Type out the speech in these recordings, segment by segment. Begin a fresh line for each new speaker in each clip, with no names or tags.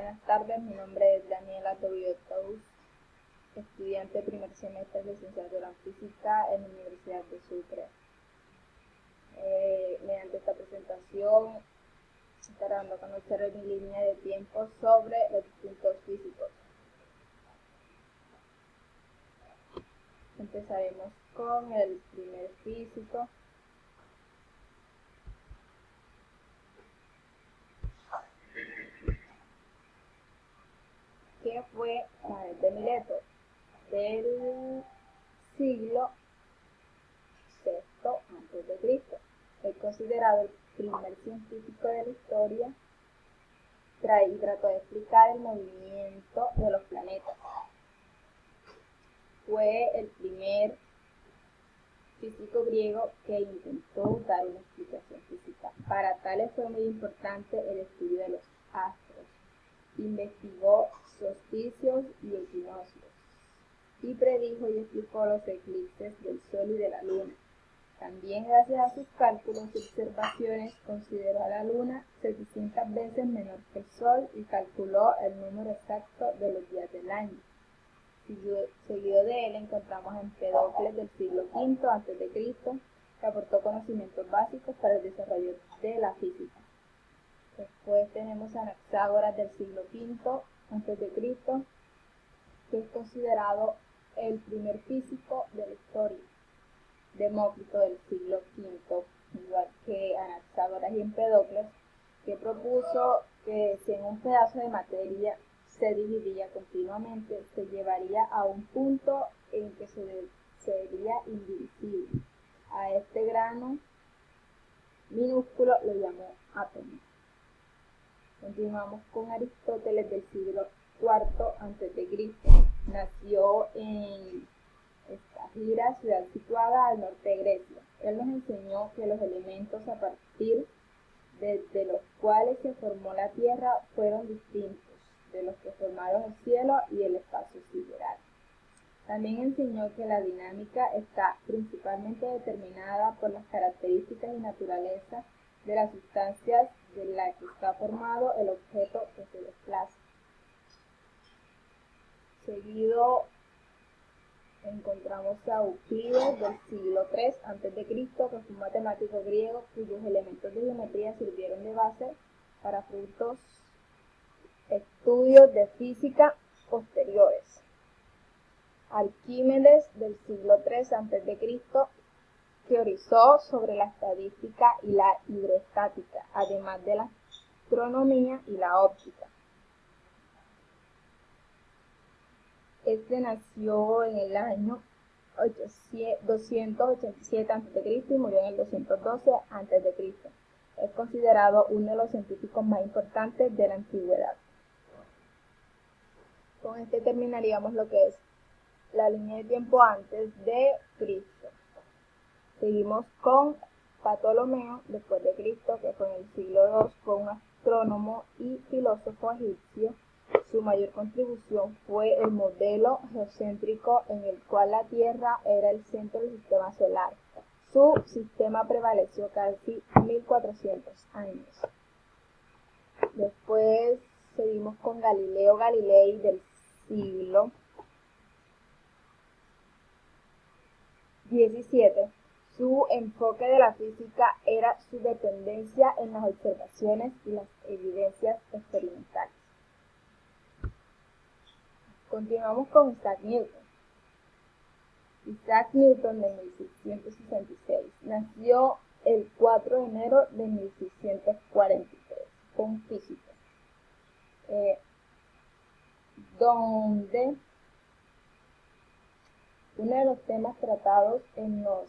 Buenas tardes, mi nombre es Daniela Tobío Tous, estudiante de primer semestre de licenciatura en física en la Universidad de Sucre. Mediante esta presentación estaré dando a conocer mi línea de tiempo sobre los distintos físicos. Empezaremos con el primer físico, que fue Manuel de Mileto, del siglo VI a.C. Es considerado el primer científico de la historia y trató de explicar el movimiento de los planetas. Fue el primer físico griego que intentó dar una explicación física. Para tales fue muy importante el estudio de los astros. Investigó solsticios y equinoccios y predijo y explicó los eclipses del Sol y de la Luna. También, gracias a sus cálculos y observaciones, consideró a la Luna 700 veces menor que el Sol y calculó el número exacto de los días del año. Seguido de él encontramos a Empedocles del siglo V a.C., que aportó conocimientos básicos para el desarrollo de la física. Después tenemos a Anaxágoras del siglo V a.C., que es considerado el primer físico de la historia. Demócrito del siglo V, igual que Anaxágoras y Empedocles, que propuso que si en un pedazo de materia se dividía continuamente, se llevaría a un punto en que sería indivisible. A este grano minúsculo lo llamó átomo. Continuamos con Aristóteles del siglo IV a.C. Nació en Estagira, ciudad situada al norte de Grecia. Él nos enseñó que los elementos a partir de los cuales se formó la Tierra fueron distintos de los que formaron el cielo y el espacio sideral. También enseñó que la dinámica está principalmente determinada por las características y naturaleza de las sustancias de las que está formado el objeto que se desplaza. Seguido encontramos a Euclides del siglo III a.C., que fue un matemático griego cuyos elementos de geometría sirvieron de base para frutos estudios de física posteriores. Arquímedes del siglo III a.C. teorizó sobre la estadística y la hidrostática, además de la astronomía y la óptica. Este nació en el año 287 a.C. y murió en el 212 a.C. Es considerado uno de los científicos más importantes de la antigüedad. Con este terminaríamos lo que es la línea de tiempo antes de Cristo. Seguimos con Ptolomeo después de Cristo, que fue en el siglo II, fue un astrónomo y filósofo egipcio. Su mayor contribución fue el modelo geocéntrico en el cual la Tierra era el centro del sistema solar. Su sistema prevaleció casi 1400 años. Después seguimos con Galileo Galilei del siglo XVII. Su enfoque de la física era su dependencia en las observaciones y las evidencias experimentales. Continuamos con Isaac Newton. Isaac Newton de 1666 nació el 4 de enero de 1643, fue un físico, donde uno de los temas tratados en los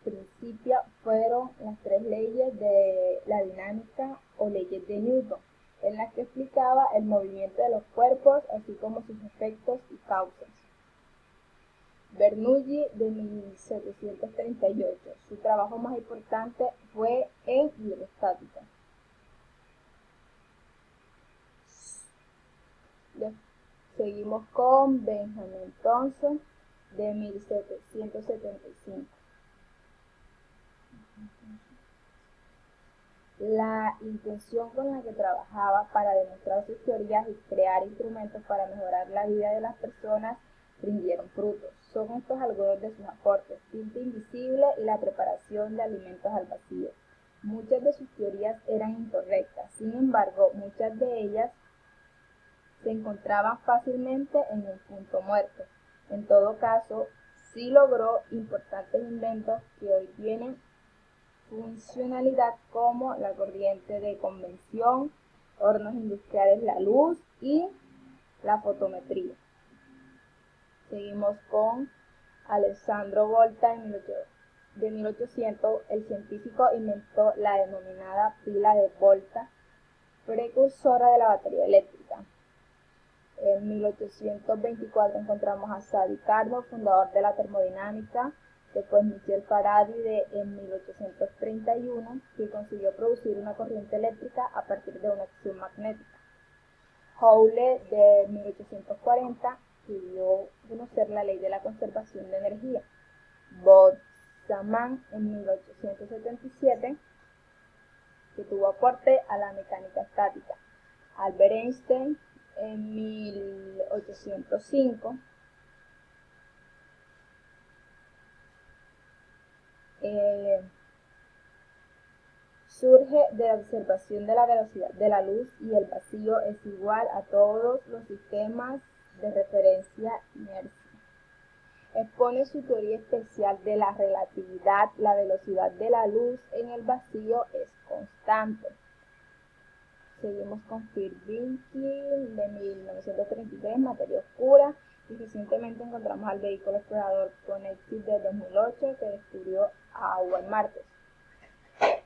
principios fueron las 3 leyes de la dinámica o leyes de Newton, en las que explicaba el movimiento de los cuerpos, así como sus efectos y causas. Bernoulli de 1738. Su trabajo más importante fue en hidrostática. Seguimos con Benjamin Thomson de 1775. La intención con la que trabajaba para demostrar sus teorías y crear instrumentos para mejorar la vida de las personas rindieron frutos. Son estos algunos de sus aportes: tinta invisible y la preparación de alimentos al vacío. Muchas de sus teorías eran incorrectas, sin embargo, muchas de ellas se encontraban fácilmente en un punto muerto. En todo caso, sí logró importantes inventos que hoy tienen funcionalidad, como la corriente de convección, hornos industriales, la luz y la fotometría. Seguimos con Alessandro Volta. De 1800, el científico inventó la denominada pila de Volta, precursora de la batería eléctrica. En 1824 encontramos a Sadi Carnot, fundador de la termodinámica. Después Michel Faraday en 1831, que consiguió producir una corriente eléctrica a partir de una acción magnética. Joule de 1840, que dio a conocer la ley de la conservación de energía. Boltzmann en 1877, que tuvo aporte a la mecánica estática. Albert Einstein en 1805, surge de la observación de la velocidad de la luz y el vacío es igual a todos los sistemas de referencia inercia. Expone su teoría especial de la relatividad. La velocidad de la luz en el vacío es constante. Seguimos con Firvinski de 1933, materia oscura, y recientemente encontramos al vehículo explorador Connected de 2008, que descubrió agua en Marte.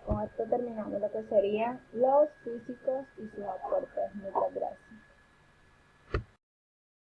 Con esto terminamos lo que serían los físicos y sus aportes. Muchas gracias.